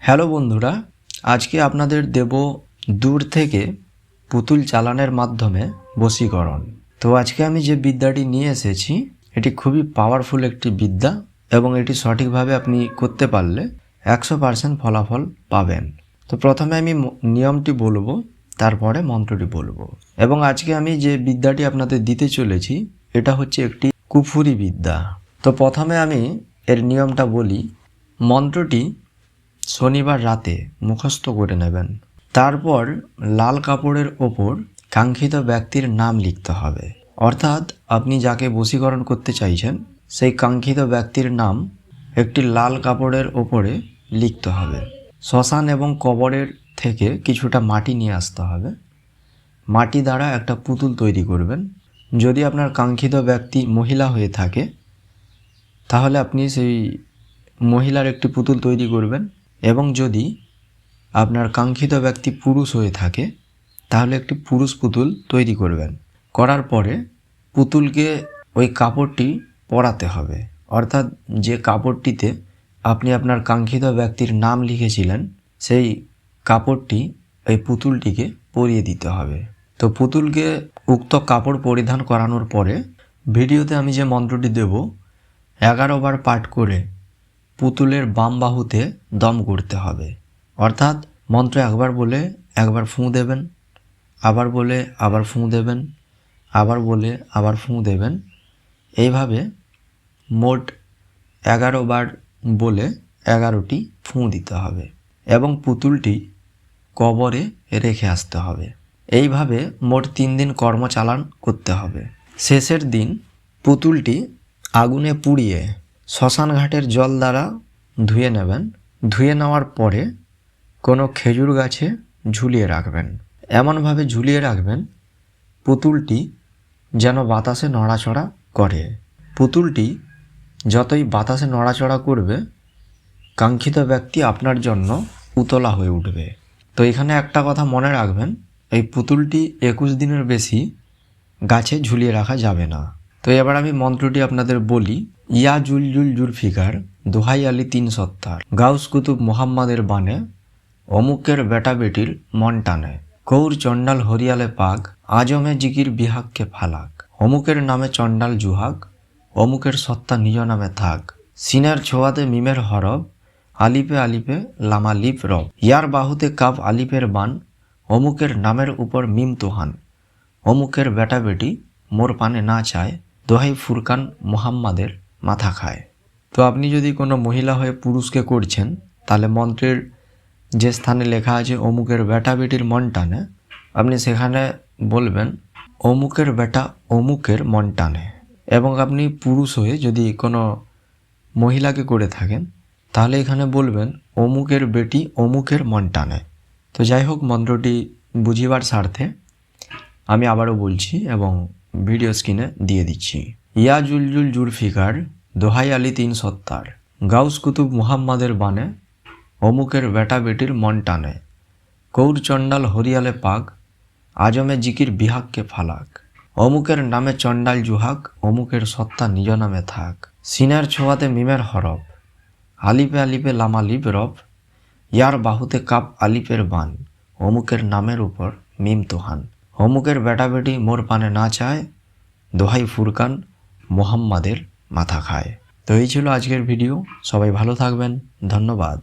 Hello বন্ধুরা, আজকে আপনাদের দেব দূর থেকে পুতুল চালানোর মাধ্যমে বশীকরণ। তো আজকে আমি যে বিদ্যাটি নিয়ে এসেছি এটি খুবই পাওয়ারফুল একটি বিদ্যা এবং এটি সঠিকভাবে আপনি করতে পারলে 100% ফলাফল পাবেন। তো প্রথমে আমি নিয়মটি বলবো, তারপরে মন্ত্রটি বলবো। এবং আজকে আমি যে বিদ্যাটি আপনাদের দিতে চলেছি এটা হচ্ছে একটি কুফুরি বিদ্যা। তো প্রথমে আমি এর নিয়মটা বলি। মন্ত্রটি শনিবার রাতে মুখস্থ করে নেবেন। তারপর লাল কাপড়ের ওপর কাঙ্ক্ষিত ব্যক্তির নাম লিখতে হবে। অর্থাৎ আপনি যাকে বশীকরণ করতে চাইছেন সেই কাঙ্ক্ষিত ব্যক্তির নাম একটি লাল কাপড়ের ওপরে লিখতে হবে। শ্মশান এবং কবরের থেকে কিছুটা মাটি নিয়ে আসতে হবে। মাটি দ্বারা একটা পুতুল তৈরি করবেন। যদি আপনার কাঙ্ক্ষিত ব্যক্তি মহিলা হয়ে থাকে তাহলে আপনি সেই মহিলার একটি পুতুল তৈরি করবেন, এবং যদি আপনার কাঙ্ক্ষিত ব্যক্তি পুরুষ হয়ে থাকে তাহলে একটি পুরুষ পুতুল তৈরি করবেন। করার পরে পুতুলকে ওই কাপড়টি পরাতে হবে। অর্থাৎ যে কাপড়টিতে আপনি আপনার কাঙ্ক্ষিত ব্যক্তির নাম লিখেছিলেন সেই কাপড়টি এই পুতুলটিকে পরিয়ে দিতে হবে। তো পুতুলকে উক্ত কাপড় পরিধান করানোর পরে ভিডিওতে আমি যে মন্ত্রটি দেব 11 বার পাঠ করে পুতুলের বাম বাহুতে দম করতে হবে। অর্থাৎ মন্ত্র একবার বলে একবার ফুঁ দেবেন, আবার বলে আবার ফুঁ দেবেন, আবার বলে আবার ফুঁ দেবেন। এইভাবে মোট 11 বার বলে 11টি ফুঁ দিতে হবে এবং পুতুলটি কবরে রেখে আসতে হবে। এইভাবে মোট 3 দিন কর্মচালান করতে হবে। শেষের দিন পুতুলটি আগুনে পুড়িয়ে শ্মশান ঘাটের জল দ্বারা ধুয়ে নেবেন। ধুয়ে নেওয়ার পরে কোনো খেজুর গাছে ঝুলিয়ে রাখবেন। এমনভাবে ঝুলিয়ে রাখবেন পুতুলটি যেন বাতাসে নড়াচড়া করে। পুতুলটি যতই বাতাসে নড়াচড়া করবে কাঙ্ক্ষিত ব্যক্তি আপনার জন্য উতলা হয়ে উঠবে। তো এখানে একটা কথা মনে রাখবেন, এই পুতুলটি 21 দিনের বেশি গাছে ঝুলিয়ে রাখা যাবে না। তো এবার আমি মন্ত্রটি আপনাদের বলি। ইয়া জুল জুল জুলফিকার দোহাই আলী 3 সত্তার গাউস কুতুব মোহাম্মদের বানে অমুকের বেটা বেটির মন টানে কৌর চণ্ডাল হরিয়ালে পাক আজমে জিকির বিহাককে ফালাক অমুকের নামে চণ্ডাল জুহাক অমুকের সত্তা নিজ নামে থাক সিনের ছোঁয়াতে মিমের হরব আলিপে আলিপে লামা লিপ রব ইয়ার বাহুতে কাপ আলিপের বান অমুকের নামের উপর মিম তুহান অমুকের বেটা বেটি মোর পানে না চায় দোহাই ফুরকান মোহাম্মদের মাথা খায়। তো আপনি যদি কোনো মহিলা হয়ে পুরুষকে করছেন তাহলে মন্ত্রের যে স্থানে লেখা আছে অমুকের বেটা বেটির মন টানে, আপনি সেখানে বলবেন অমুকের বেটা অমুকের মন টানে। এবং আপনি পুরুষ হয়ে যদি কোনো মহিলাকে করে থাকেন তাহলে এখানে বলবেন অমুকের বেটি অমুকের মন টানে। তো যাই হোক, মন্ত্রটি বুঝিবার স্বার্থে আমি আবারও বলছি এবং ভিডিও স্ক্রিনে দিয়ে দিচ্ছি। ইয়া জুলজুল জুলফিকার দোহাই আলী 3 সত্তার গাউস কুতুব মুহাম্মাদের বানে অমুকের বেটা বেটির মন টানে কৌর চণ্ডাল হরিয়ালে পাক আজমে জিকির বিহাককে ফালাক অমুকের নামে চণ্ডাল জুহাক অমুকের সত্তা নিজ নামে থাক সিনার ছোঁয়াতে মিমের হরফ আলিপে আলিপে লামা লিপ রব ইয়ার বাহুতে কাপ আলিপের বান অমুকের নামের উপর মিম তুহান অমুকের বেটা বেটি মোর পানে না চায় দোহাই ফুরকান মোহাম্মদের মাথা খায়। তো এই ছিল আজকের ভিডিও। সবাই ভালো থাকবেন। ধন্যবাদ।